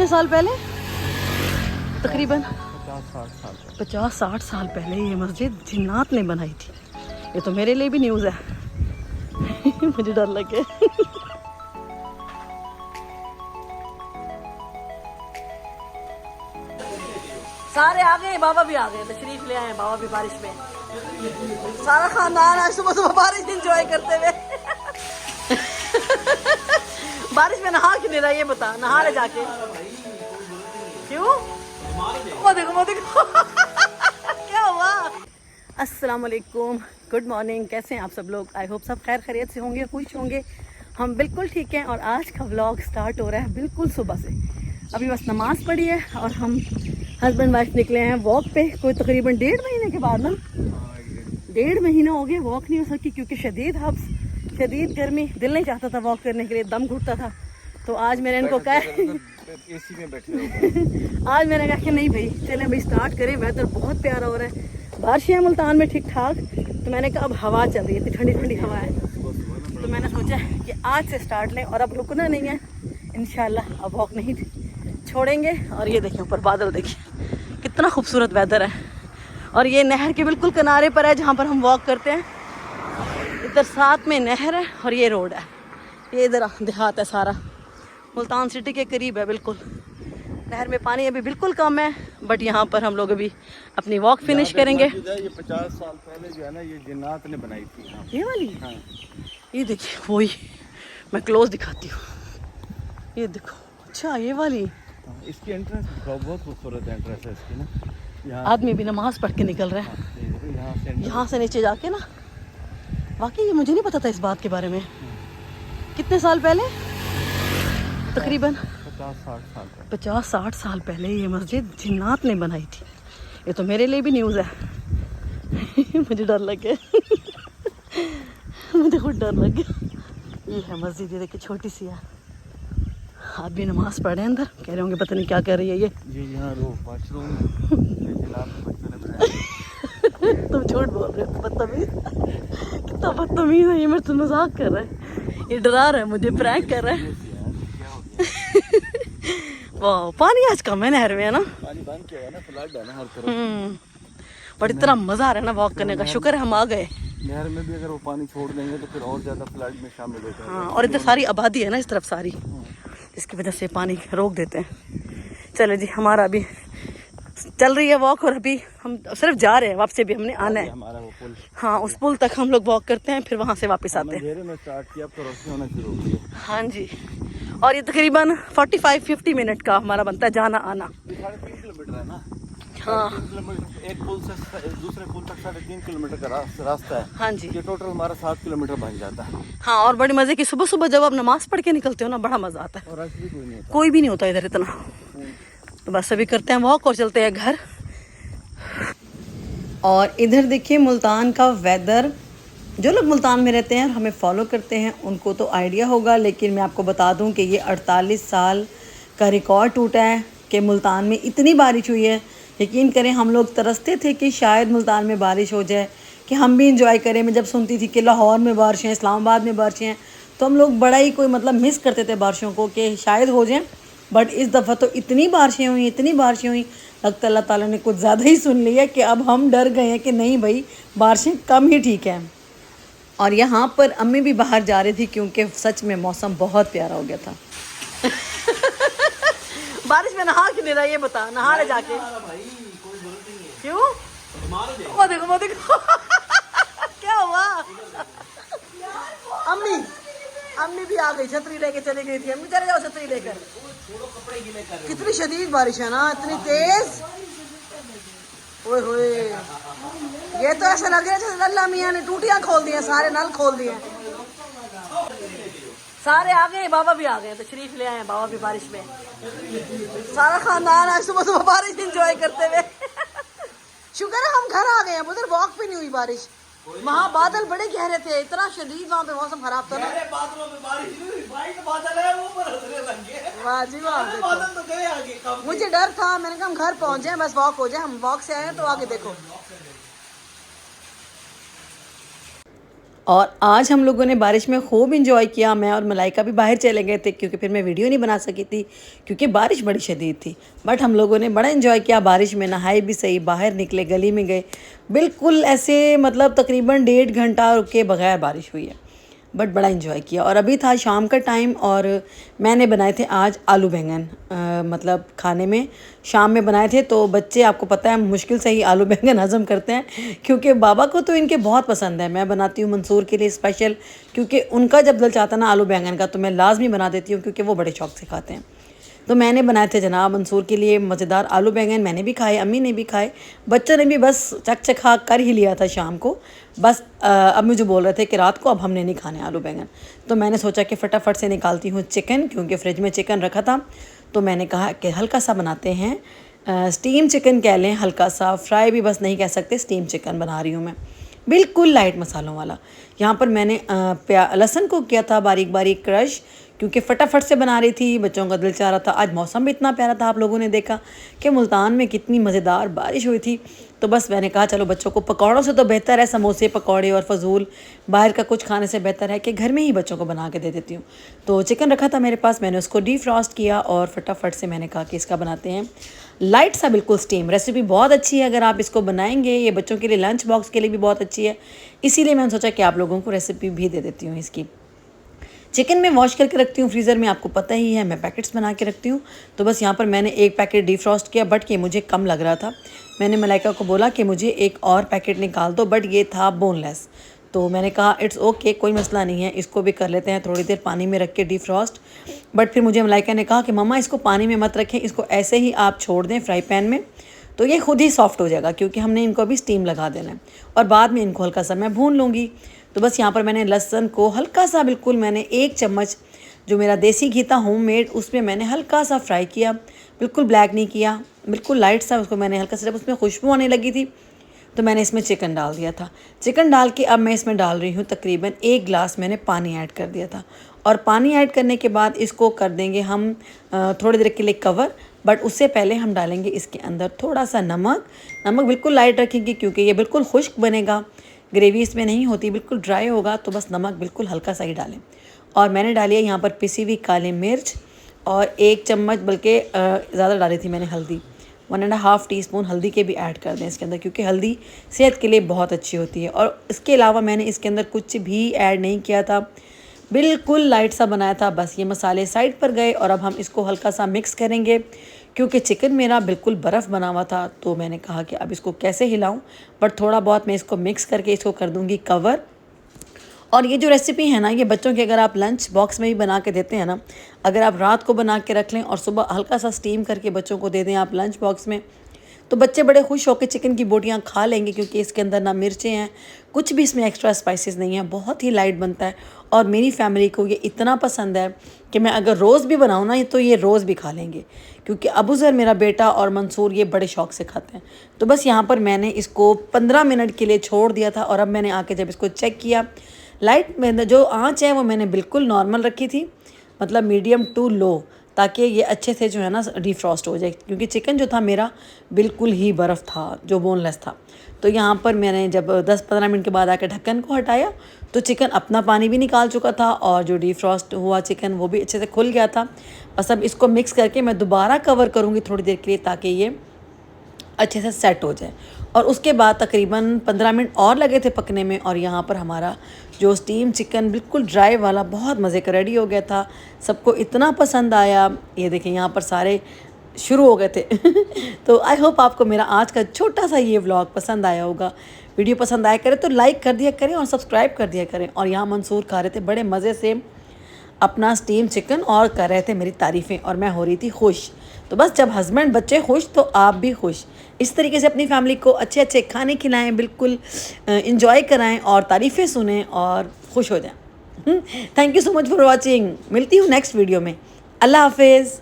कितने साल पहले? तकरीबन 50-60 साल पहले ये मस्जिद जिन्नात ने बनाई थी। ये तो मेरे लिए भी न्यूज़ है। मुझे डर लग गया। सारे आ गए, बाबा भी आ गए, तशरीफ ले आए बाबा भी बारिश में। सारा खानदान आज सुबह सुबह बारिश एंजॉय करते हुए। बारिश में नहा क्यों नहीं रहा ये बता, नहा ले जाके। क्यों? वो देखो वो देखो। क्या हुआ? अस्सलाम वालेकुम, गुड मॉर्निंग। कैसे हैं आप सब लोग? आई होप सब खैर खैरियत से होंगे, खुश होंगे। हम बिल्कुल ठीक हैं और आज का व्लॉग स्टार्ट हो रहा है बिल्कुल सुबह से। अभी बस नमाज़ पढ़ी है और हम हस्बैंड वाइफ निकले हैं वॉक पे। कोई तकरीबन 1.5 महीने के बाद ना, 1.5 महीना हो गया वॉक नहीं हो सकी क्योंकि शदीद हब्स, शदीद गर्मी, दिल नहीं चाहता था वॉक करने के लिए, दम घुटता था। तो आज मैंने इनको कहा एसी में बैठे आज मैंने कहा कि नहीं भाई चलें भाई स्टार्ट करें। वेदर बहुत प्यारा हो रहा है, बारिश है मुल्तान में ठीक ठाक। तो मैंने कहा अब हवा चल रही है, इतनी ठंडी ठंडी हवा है, तो मैंने सोचा कि आज से स्टार्ट लें और अब रुकना नहीं है इंशाल्लाह। अब वॉक नहीं छोड़ेंगे। और ये देखिए ऊपर बादल, देखिए कितना खूबसूरत वेदर है। और ये नहर के बिल्कुल किनारे पर है जहाँ पर हम वॉक करते हैं। इधर साथ में नहर है और ये रोड है, ये इधर देहात है सारा, मुल्तान सिटी के करीब है बिल्कुल। नहर में पानी अभी बिल्कुल कम है, बट यहाँ पर हम लोग अभी अपनी वॉक फिनिश करेंगे। ये 50 साल पहले जो है ना, ये जिन्नात ने बनाई थी। ये वाली? हाँ। ये देखिए वही, मैं क्लोज दिखाती हूँ, ये देखो। अच्छा ये वाली, इसकी एंट्रेंस बहुत खूबसूरत एंट्रेंस है इसकी ना। आदमी भी नमाज पढ़ के निकल रहा है यहाँ से नीचे जाके ना। वाकई ये मुझे नहीं पता था इस बात के बारे में। कितने साल पहले? तकरीबन 50-60 साल पहले ये मस्जिद जिन्नात ने बनाई थी। ये तो मेरे लिए भी न्यूज़ है। मुझे डर लग गया। मुझे खुद डर लग गया। ये है मस्जिद, ये देखिए छोटी सी है। आदमी नमाज पढ़ रहे हैं अंदर, कह रहे होंगे पता नहीं क्या कर रही है ये यहाँ वॉशरूम तुम झूठ बोल रहे हो, बदतमीज। कितना बदतमीज है ये, मेरे से मजाक कर रहा है, ये डरा रहा है मुझे, प्रैंक कर रहा है। वाह पानी आज कम है नहर में, है ना? पानी बंद किया है ना, फ्लड है ना हर तरफ। बट इतना मजा आ रहा है ना वॉक करने का, शुक्र है हम आ गए। नहर में भी अगर वो पानी छोड़ देंगे तो फिर और ज्यादा फ्लड में शामिल हो जाएगा। हाँ, और इधर सारी आबादी है ना इस तरफ सारी, इसकी वजह से पानी रोक देते हैं। चलो जी, हमारा अभी चल रही है वॉक और अभी हम सिर्फ जा रहे हैं, वापसी भी हमने आना है। हमारा वो पुल, हाँ उस पुल तक हम लोग वॉक करते हैं, फिर वहाँ से वापस आते हैं। अंधेरे में स्टार्ट किया तो रोशनी होना शुरू हो गई। हाँ जी, और ये तकरीबन 45-50 मिनट का हमारा बनता है जाना आना। 3.5 किलोमीटर है ना। हाँ 3 किलोमीटर, एक पुल से दूसरे पुल तक 3.5 किलोमीटर का रास्ता है। हाँ जी, ये टोटल हमारा 7 किलोमीटर बन जाता है। हाँ और बड़ी मजे की सुबह सुबह जब आप नमाज पढ़ के निकलते हो ना, बड़ा मजा आता है। और रश भी कोई नहीं होता, कोई भी नहीं होता इधर इतना। तो बस अभी करते हैं वॉक और चलते हैं घर। और इधर देखिए मुल्तान का वेदर, जो लोग मुल्तान में रहते हैं और हमें फॉलो करते हैं उनको तो आइडिया होगा, लेकिन मैं आपको बता दूं कि ये 48 साल का रिकॉर्ड टूटा है कि मुल्तान में इतनी बारिश हुई है। यकीन करें हम लोग तरसते थे कि शायद मुल्तान में बारिश हो जाए, कि हम भी इंजॉय करें। मैं जब सुनती थी कि लाहौर में बारिशें हैं, इस्लामाबाद में बारिशें हैं, तो हम लोग बड़ा ही कोई मतलब मिस करते थे बारिशों को कि शायद हो जाए। बट इस दफ़ा तो इतनी बारिशें हुई, इतनी बारिशें हुई, लगता अल्लाह ताला ने कुछ ज़्यादा ही सुन लिया कि अब हम डर गए हैं कि नहीं भाई बारिशें कम ही ठीक है। और यहाँ पर अम्मी भी बाहर जा रही थी क्योंकि सच में मौसम बहुत प्यारा हो गया था। बारिश में नहा क्यों नहीं रहा ये बता, नहा ले जाके। क्यों? वो देखो वो देखो। क्या हुआ? अम्मी भी आ गई, छतरी लेके चली गई थी। अम्मी चले जाओ छतरी लेकर। कितनी शदीद बारिश है ना, इतनी तेज। ओए होए, ये तो ऐसा लग रहा है जैसे अल्लाह मियां ने टूटियां खोल दी हैं, सारे नल खोल दिए। सारे आ गए, बाबा भी आ गए, तशरीफ ले आए बाबा भी बारिश में। सारा खानदान आज सुबह सुबह बारिश एंजॉय करते हुए। शुक्र है हम घर आ गए हैं, उधर वॉक भी नहीं हुई बारिश। वहाँ बादल बड़े गहरे थे, इतना शदीद वहाँ पे मौसम खराब था ना। बादलों में बारिश नहीं हुई, व्हाइट बादल है वो बरसने लगे। वाह जी वाह, बादल तो गए आगे कब। मुझे डर था, मैंने कहा हम घर पहुँच जाए बस वॉक हो जाए। हम वॉक से आए हैं तो आगे देखो। और आज हम लोगों ने बारिश में खूब इंजॉय किया। मैं और मलाइका भी बाहर चले गए थे क्योंकि फिर मैं वीडियो नहीं बना सकी थी क्योंकि बारिश बड़ी शदीद थी। बट हम लोगों ने बड़ा इंजॉय किया बारिश में, नहाए भी सही, बाहर निकले, गली में गए, बिल्कुल ऐसे मतलब तकरीबन 1.5 घंटा रुके बगैर बारिश हुई है, बट बड़ा इंजॉय किया। और अभी था शाम का टाइम और मैंने बनाए थे आज आलू बैंगन, मतलब खाने में शाम में बनाए थे। तो बच्चे आपको पता है मुश्किल से ही आलू बैंगन हज़म करते हैं क्योंकि बाबा को तो इनके बहुत पसंद है। मैं बनाती हूँ मंसूर के लिए स्पेशल क्योंकि उनका जब दिल चाहता ना आलू बैंगन का तो मैं लाजमी बना देती हूँ क्योंकि वो बड़े शौक से खाते हैं। तो मैंने बनाए थे जनाब मंसूर के लिए मज़ेदार आलू बैंगन। मैंने भी खाए, अम्मी ने भी खाए, बच्चों ने भी बस चकचका कर ही लिया था शाम को। बस अब मुझे बोल रहे थे कि रात को अब हमने नहीं खाने आलू बैंगन। तो मैंने सोचा कि फटाफट से निकालती हूँ चिकन क्योंकि फ्रिज में चिकन रखा था। तो मैंने कहा कि हल्का सा बनाते हैं, स्टीम चिकन कह लें, हल्का सा फ्राई भी बस नहीं कह सकते, स्टीम चिकन बना रही हूँ मैं, बिल्कुल लाइट मसालों वाला। यहाँ पर मैंने लहसुन को किया था बारीक बारीक क्रश क्योंकि फटाफट से बना रही थी, बच्चों का दिल चाह रहा था। आज मौसम भी इतना प्यारा था, आप लोगों ने देखा कि मुल्तान में कितनी मज़ेदार बारिश हुई थी। तो बस मैंने कहा चलो बच्चों को पकौड़ों से तो बेहतर है समोसे पकौड़े और फजूल बाहर का कुछ खाने से बेहतर है कि घर में ही बच्चों को बना के दे देती हूँ। तो चिकन रखा था मेरे पास, मैंने उसको डीफ्रॉस्ट किया और फटाफट से मैंने कहा कि इसका बनाते हैं लाइट सा बिल्कुल स्टीम। रेसिपी बहुत अच्छी है, अगर आप इसको बनाएंगे ये बच्चों के लिए लंच बॉक्स के लिए भी बहुत अच्छी है, इसीलिए मैंने सोचा कि आप लोगों को रेसिपी भी दे देती हूँ इसकी। चिकन में वॉश करके रखती हूँ फ्रीज़र में, आपको पता ही है मैं पैकेट्स बना के रखती हूँ। तो बस यहाँ पर मैंने एक पैकेट डीफ्रॉस्ट किया बट ये मुझे कम लग रहा था। मैंने मलाइका को बोला कि मुझे एक और पैकेट निकाल दो, बट ये था बोनलेस। तो मैंने कहा इट्स ओके, कोई मसला नहीं है, इसको भी कर लेते हैं थोड़ी देर पानी में रख के डीफ्रॉस्ट। बट फिर मुझे मलाइका ने कहा कि मम्मा इसको पानी में मत रखें, इसको ऐसे ही आप छोड़ दें फ्राई पैन में तो ये खुद ही सॉफ्ट हो जाएगा क्योंकि हमने इनको अभी स्टीम लगा देना है और बाद में इनको हल्का सा मैं भून लूँगी। तो बस यहाँ पर मैंने लहसुन को हल्का सा, बिल्कुल मैंने 1 चम्मच जो मेरा देसी घी था होममेड उसमें मैंने हल्का सा फ्राई किया, बिल्कुल ब्लैक नहीं किया, बिल्कुल लाइट सा उसको मैंने हल्का सा, जब उसमें खुशबू आने लगी थी तो मैंने इसमें चिकन डाल दिया था। चिकन डाल के अब मैं इसमें डाल रही हूँ तकरीबन 1 गिलास मैंने पानी ऐड कर दिया था। और पानी ऐड करने के बाद इसको कर देंगे हम थोड़ी देर के लिए कवर। बट उससे पहले हम डालेंगे इसके अंदर थोड़ा सा नमक बिल्कुल लाइट रखेंगे क्योंकि ये बिल्कुल खुश्क बनेगा, ग्रेवी इसमें नहीं होती, बिल्कुल ड्राई होगा। तो बस नमक बिल्कुल हल्का सा ही डालें। और मैंने डाली है यहाँ पर पिसी हुई काली मिर्च और 1 चम्मच, बल्कि ज़्यादा डाली थी मैंने हल्दी, 1.5 टीस्पून हल्दी के भी ऐड कर दें इसके अंदर क्योंकि हल्दी सेहत के लिए बहुत अच्छी होती है। और इसके अलावा मैंने इसके अंदर कुछ भी ऐड नहीं किया था, बिल्कुल लाइट सा बनाया था। बस ये मसाले साइड पर गए और अब हम इसको हल्का सा मिक्स करेंगे क्योंकि चिकन मेरा बिल्कुल बर्फ़ बना हुआ था। तो मैंने कहा कि अब इसको कैसे हिलाऊं, बट थोड़ा बहुत मैं इसको मिक्स करके इसको कर दूंगी कवर। और ये जो रेसिपी है ना, ये बच्चों के अगर आप लंच बॉक्स में भी बना के देते हैं ना, अगर आप रात को बना के रख लें और सुबह हल्का सा स्टीम करके बच्चों को दे दें आप लंच बॉक्स में, तो बच्चे बड़े खुश होकर चिकन की बोटियाँ खा लेंगे क्योंकि इसके अंदर ना मिर्चें हैं, कुछ भी इसमें एक्स्ट्रा स्पाइसेस नहीं है, बहुत ही लाइट बनता है। और मेरी फैमिली को ये इतना पसंद है कि मैं अगर रोज़ भी बनाऊँ ना तो ये रोज़ भी खा लेंगे क्योंकि अबूज़र मेरा बेटा और मंसूर ये बड़े शौक से खाते हैं। तो बस यहाँ पर मैंने इसको 15 मिनट के लिए छोड़ दिया था और अब मैंने आके जब इसको चेक किया, लाइट में जो आँच है वो मैंने बिल्कुल नॉर्मल रखी थी, मतलब मीडियम टू लो, ताकि ये अच्छे से जो है ना डिफ्रॉस्ट हो जाए क्योंकि चिकन जो था मेरा बिल्कुल ही बर्फ़ था, जो बोनलेस था। तो यहाँ पर मैंने जब 10-15 मिनट के बाद आकर ढक्कन को हटाया तो चिकन अपना पानी भी निकाल चुका था और जो डिफ्रॉस्ट हुआ चिकन वो भी अच्छे से खुल गया था। बस अब इसको मिक्स करके मैं दोबारा कवर करूँगी थोड़ी देर के लिए ताकि ये अच्छे से सेट हो जाए। और उसके बाद तकरीबन 15 मिनट और लगे थे पकने में और यहाँ पर हमारा जो स्टीम चिकन बिल्कुल ड्राई वाला बहुत मज़े का रेडी हो गया था। सबको इतना पसंद आया, ये देखें यहाँ पर सारे शुरू हो गए थे तो आई होप आपको मेरा आज का छोटा सा ये व्लॉग पसंद आया होगा। वीडियो पसंद आया करे तो लाइक कर दिया करें और सब्सक्राइब कर दिया करें। और यहाँ मंसूर खा रहे थे बड़े मज़े से अपना स्टीम चिकन और कर रहे थे मेरी तारीफ़ें और मैं हो रही थी खुश। तो बस जब हस्बैंड बच्चे खुश तो आप भी खुश। इस तरीके से अपनी फैमिली को अच्छे अच्छे खाने खिलाएं, बिल्कुल इंजॉय कराएं और तारीफ़ें सुनें और खुश हो जाएं। Thank you so much for watching. मिलती हूँ नेक्स्ट वीडियो में। अल्लाह हाफिज़।